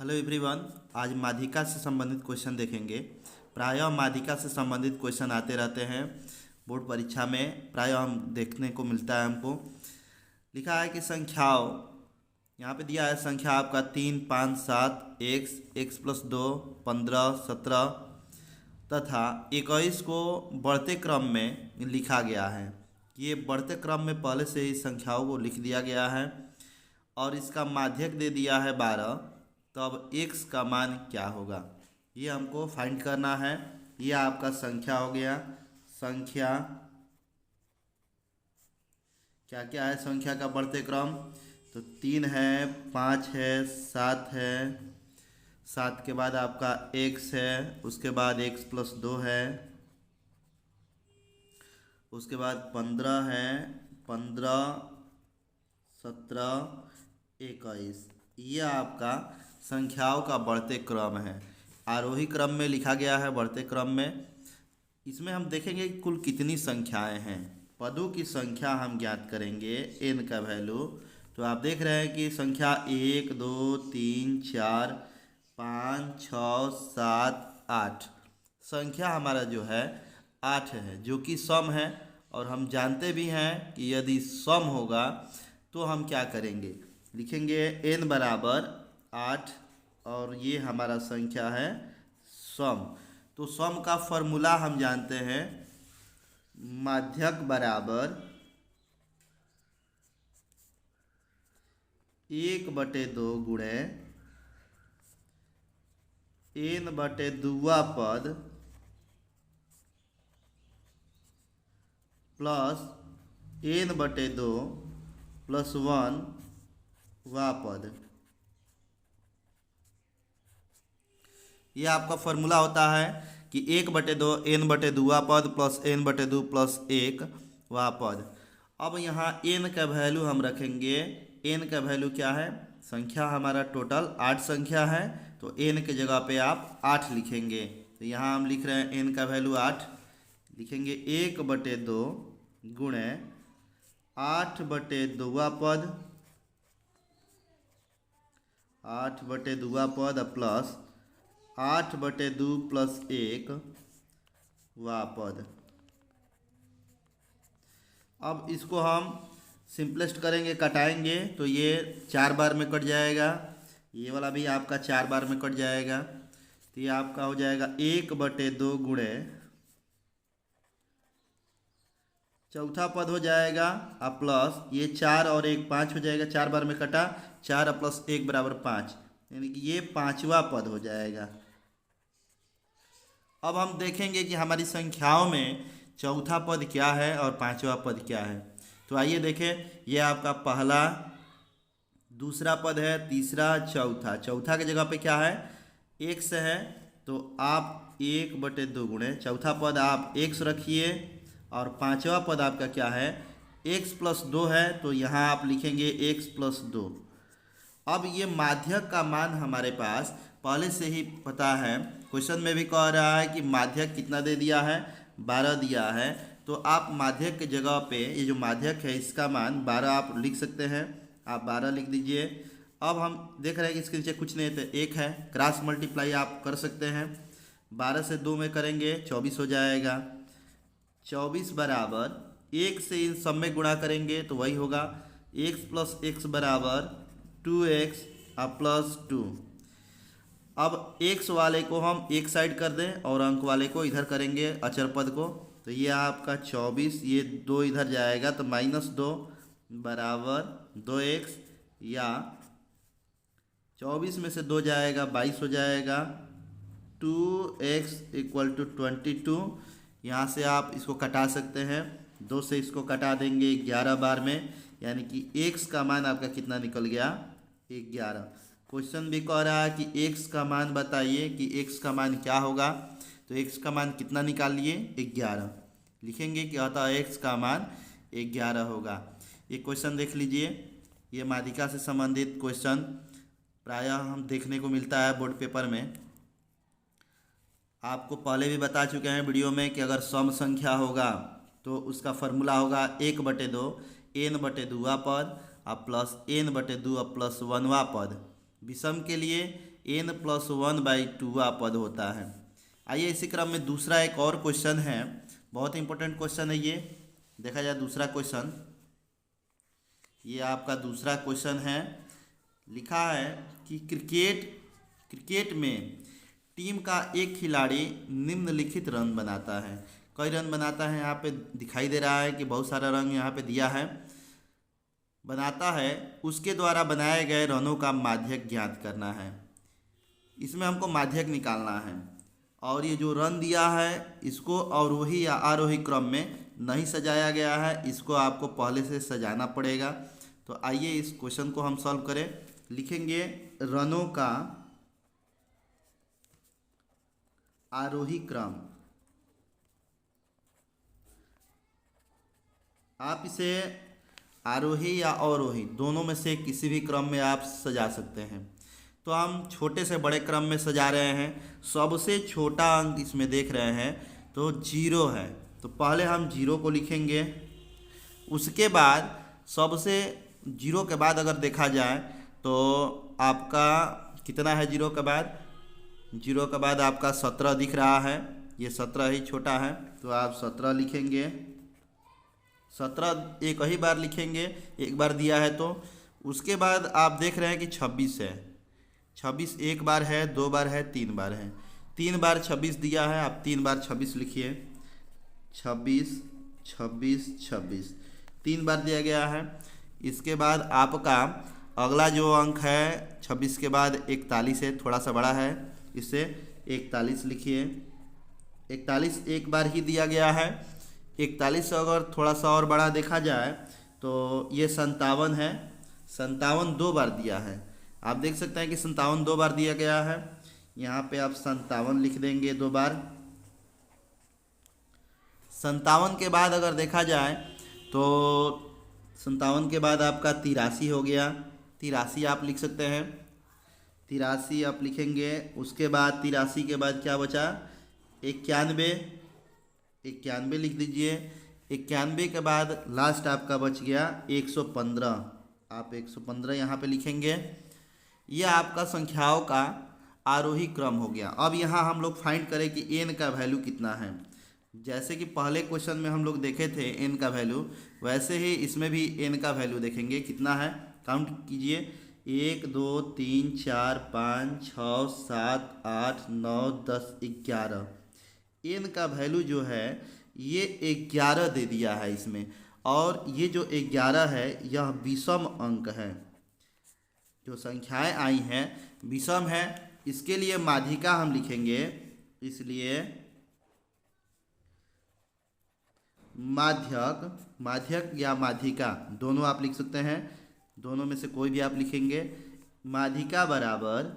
Hello everyone. आज माध्यिका से संबंधित क्वेश्चन देखेंगे। प्रायः माध्यिका से संबंधित क्वेश्चन आते रहते हैं बोर्ड परीक्षा में, प्रायः हम देखने को मिलता है हमको। लिखा है कि संख्याओं, यहाँ पे दिया है संख्या आपका 3, 5, 7, x+2, 15, 17 तथा 21 को बढ़ते क्रम में लिखा गया है। ये बढ़ते क्रम में पहले से ही संख्याओं को लिख दिया गया है और इसका माध्यक दे दिया है 12। तो अब x का मान क्या होगा ये हमको फाइंड करना है। ये आपका संख्या हो गया। संख्या क्या क्या है संख्या का बढ़ते क्रम? तो 3 है, 5 है, 7 है, 7 के बाद आपका x है, उसके बाद x+2 है, उसके बाद 15 है, 15, 17, 21। ये आपका संख्याओं का बढ़ते क्रम है। आरोही क्रम में लिखा गया है, बढ़ते क्रम में। इसमें हम देखेंगे कि कुल कितनी संख्याएं हैं। पदों की संख्या हम ज्ञात करेंगे, n का वैल्यू। तो आप देख रहे हैं कि संख्या 1, 2, 3, 4, 5, 6, 7, 8 संख्या हमारा जो है 8 है, जो कि सम है। और हम जानते भी हैं कि यदि सम होगा तो हम क्या करेंगे, लिखेंगे n बराबर 8 और ये हमारा संख्या है सम। तो सम का फॉर्मूला हम जानते हैं, माध्यक बराबर 1/2 गुणे n/2 पद प्लस n/2 प्लस 1 पद। ये आपका फॉर्मूला होता है कि 1/2 n/2 पद प्लस n/2 प्लस 1 पद। अब यहाँ n का वैल्यू हम रखेंगे। n का वैल्यू क्या है? संख्या हमारा टोटल 8 संख्या है, तो n के जगह पे आप 8 लिखेंगे। तो यहाँ हम लिख रहे हैं n का वैल्यू 8, लिखेंगे 1/2 गुणे 8/2 पद, 8/2 पद प्लस 8/2 प्लस 1 पद। अब इसको हम सिंपलेस्ट करेंगे, कटाएंगे तो ये 4 बार में कट जाएगा। ये वाला भी आपका 4 बार में कट जाएगा। तो ये आपका हो जाएगा 1/2 गुणे चौथा पद हो जाएगा और प्लस ये 4 और 1 5 हो जाएगा। 4 बार में कटा, 4 प्लस 1 बराबर 5, यानी कि ये 5वां पद हो जाएगा। अब हम देखेंगे कि हमारी संख्याओं में चौथा पद क्या है और 5वां पद क्या है। तो आइए देखें, ये आपका पहला, दूसरा पद है, तीसरा, चौथा। चौथा की जगह पे क्या है? x है, तो आप 1/2 गुणे चौथा पद आप x रखिए और 5वां पद आपका क्या है? x+2 है, तो यहाँ आप लिखेंगे x+2। अब ये माध्यक का मान हमारे पास पहले से ही पता है, क्वेश्चन में भी कह रहा है कि माध्यक कितना दे दिया है? 12 दिया है। तो आप माध्यक के जगह पे ये जो माध्यक है इसका मान 12 आप लिख सकते हैं। आप 12 लिख दीजिए। अब हम देख रहे हैं कि इसके नीचे कुछ नहीं है तो 1 है, क्रॉस मल्टीप्लाई आप कर सकते हैं। 12 से 2 में करेंगे 24 हो जाएगा। 24 बराबर 1 से इन सब में गुणा करेंगे तो वही होगा, x प्लस x बराबर 2x प्लस 2। अब x वाले को हम एक साइड कर दें और अंक वाले को इधर करेंगे, अचर पद को। तो ये आपका 24, ये 2 इधर जाएगा तो -2 बराबर 2x, या 24 में से 2 जाएगा 22 हो जाएगा। 2x = 22। यहाँ से आप इसको कटा सकते हैं, 2 से इसको कटा देंगे 11 बार में, यानी कि x का मान आपका कितना निकल गया? 11। क्वेश्चन भी कह रहा है कि x का मान बताइए कि x का मान क्या होगा। तो x का मान कितना निकालिए? 11 लिखेंगे कि अतः x का मान 11 होगा। ये क्वेश्चन देख लीजिए, ये माध्यिका से संबंधित क्वेश्चन प्रायः हम देखने को मिलता है बोर्ड पेपर में। आपको पहले भी बता चुके हैं वीडियो में कि अगर सम संख्या होगा तो उसका फॉर्मूला होगा 1/2 n/2 पद प्लस n/2 प्लस 1 पद। विषम के लिए n+1/2वां पद होता है। आइए इसी क्रम में दूसरा एक और क्वेश्चन है, बहुत इंपॉर्टेंट क्वेश्चन है ये। देखा जाए दूसरा क्वेश्चन, ये आपका दूसरा क्वेश्चन है। लिखा है कि क्रिकेट में टीम का एक खिलाड़ी निम्नलिखित रन बनाता है। कई रन बनाता है यहाँ पे दिखाई दे रहा है कि बहुत सारा रन यहाँ पे दिया है। बनाता है, उसके द्वारा बनाए गए रनों का माध्यक ज्ञात करना है। इसमें हमको माध्यक निकालना है और ये जो रन दिया है इसको अवरोही या आरोही क्रम में नहीं सजाया गया है, इसको आपको पहले से सजाना पड़ेगा। तो आइए इस क्वेश्चन को हम सॉल्व करें। लिखेंगे रनों का आरोही क्रम। आप इसे आरोही या अवरोही दोनों में से किसी भी क्रम में आप सजा सकते हैं। तो हम छोटे से बड़े क्रम में सजा रहे हैं। सबसे छोटा अंक इसमें देख रहे हैं तो 0 है, तो पहले हम 0 को लिखेंगे। उसके बाद सबसे 0 के बाद अगर देखा जाए तो आपका कितना है 0 के बाद? 0 के बाद आपका 17 दिख रहा है, ये 17 ही छोटा है, तो आप 17 लिखेंगे। 17 एक ही बार लिखेंगे, एक बार दिया है तो। उसके बाद आप देख रहे हैं कि 26 है। 26 एक बार है, 2 बार है, 3 बार है। 3 बार 26 दिया है, आप 3 बार 26 लिखिए। 26 26 26 3 बार दिया गया है। इसके बाद आपका अगला जो अंक है 26 के बाद 41 है, थोड़ा सा बड़ा है, इसे 41 लिखिए। 41 एक बार ही दिया गया है। 41 से अगर थोड़ा सा और बड़ा देखा जाए तो ये 57 है। 57 2 बार दिया है, आप देख सकते हैं कि 57 2 बार दिया गया है। यहाँ पे आप 57 लिख देंगे 2 बार। 57 के बाद अगर देखा जाए तो 57 के बाद आपका 83 हो गया। 83 आप लिख सकते हैं, 83 आप लिखेंगे। उसके बाद 83 के बाद क्या बचा? 91 91 लिख दीजिए। 91 के बाद लास्ट आपका बच गया 115, आप 115 यहाँ पे लिखेंगे। यह आपका संख्याओं का आरोही क्रम हो गया। अब यहाँ हम लोग फाइंड करें कि n का वैल्यू कितना है। जैसे कि पहले क्वेश्चन में हम लोग देखे थे n का वैल्यू, वैसे ही इसमें भी n का वैल्यू देखेंगे कितना है। काउंट कीजिए, 1 2 3 4 5 6 7 8 9 10 11। n का वैल्यू जो है ये 11 दे दिया है इसमें, और ये जो 11 है यह विषम अंक है। जो संख्याएं आई हैं विषम है, इसके लिए माध्यिका हम लिखेंगे। इसलिए माध्यक या माध्यिका दोनों आप लिख सकते हैं, दोनों में से कोई भी आप लिखेंगे। माध्यिका बराबर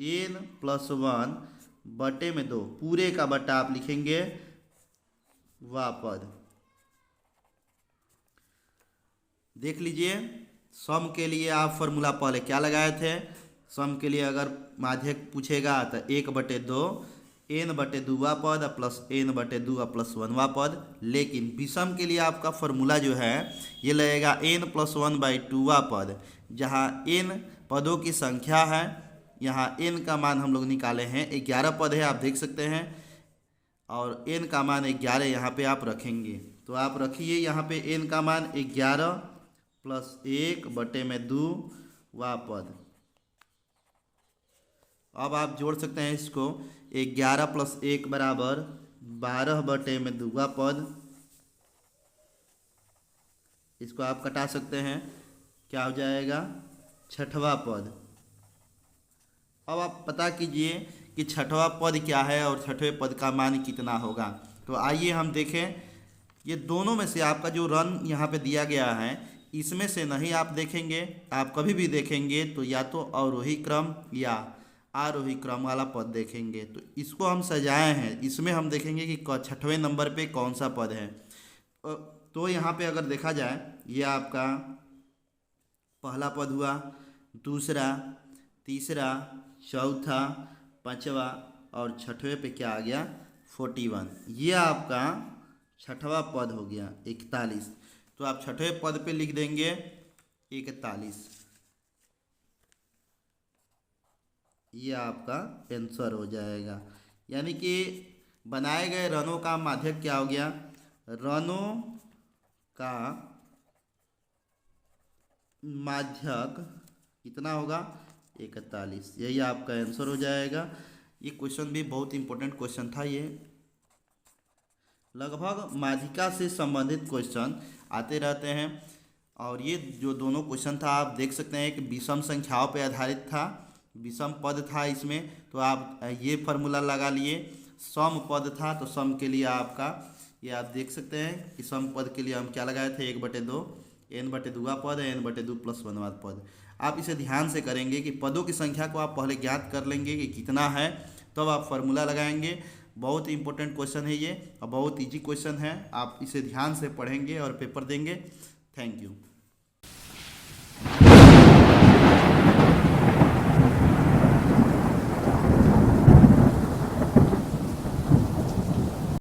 n+1 बटे में 2, पूरे का बटा आप लिखेंगे वा पद। देख लीजिए, सम के लिए आप फॉर्मूला पहले क्या लगाए थे? सम के लिए अगर माध्यक पूछेगा तो 1/2 n/2वां पद प्लस n/2 प्लस 1वां पद। लेकिन विषम के लिए आपका फॉर्मूला जो है ये लगेगा n+1/2वां पद, जहाँ n पदों की संख्या है। यहाँ n का मान हम लोग निकाले हैं, 11 पद है आप देख सकते हैं, और n का मान 11 यहाँ पे आप रखेंगे। तो आप रखिए यहाँ पे n का मान 11 प्लस 1/2 वा पद। अब आप जोड़ सकते हैं इसको, 11 प्लस 1 बराबर 12/2 वा पद। इसको आप कटा सकते हैं, क्या हो जाएगा? 6वां पद। अब आप पता कीजिए कि 6वां पद क्या है और 6वें पद का मान कितना होगा। तो आइए हम देखें, ये दोनों में से आपका जो रन यहाँ पे दिया गया है इसमें से नहीं आप देखेंगे, आप कभी भी देखेंगे तो या तो अवरोही क्रम या आरोही क्रम वाला पद देखेंगे। तो इसको हम सजाए हैं, इसमें हम देखेंगे कि 6वें नंबर पे कौन सा पद है। तो यहाँ पे अगर देखा जाए, ये आपका पहला पद हुआ, दूसरा, तीसरा, चौथा, 5वां और 6वें पे क्या आ गया? 41। ये आपका 6वां पद हो गया 41। तो आप 6वें पद पे लिख देंगे 41। ये आपका आंसर हो जाएगा। यानी कि बनाए गए रनों का माध्यक क्या हो गया, रनों का माध्यक कितना होगा, 41। यही आपका आंसर हो जाएगा। ये क्वेश्चन भी बहुत इंपॉर्टेंट क्वेश्चन था। ये लगभग माध्यिका से संबंधित क्वेश्चन आते रहते हैं। और ये जो दोनों क्वेश्चन था आप देख सकते हैं कि विषम संख्याओं पर आधारित था, विषम पद था इसमें, तो आप ये फार्मूला लगा लिए। सम पद था तो सम के लिए आपका ये आप देख सकते हैं कि सम पद के लिए हम क्या लगाए थे, 1/2 n/2 पद है, n/2 + 1 पद। आप इसे ध्यान से करेंगे कि पदों की संख्या को आप पहले ज्ञात कर लेंगे कि कितना है, तब आप फार्मूला लगाएंगे। बहुत इंपॉर्टेंट क्वेश्चन है ये और बहुत इजी क्वेश्चन है। आप इसे ध्यान से पढ़ेंगे और पेपर देंगे। Thank you.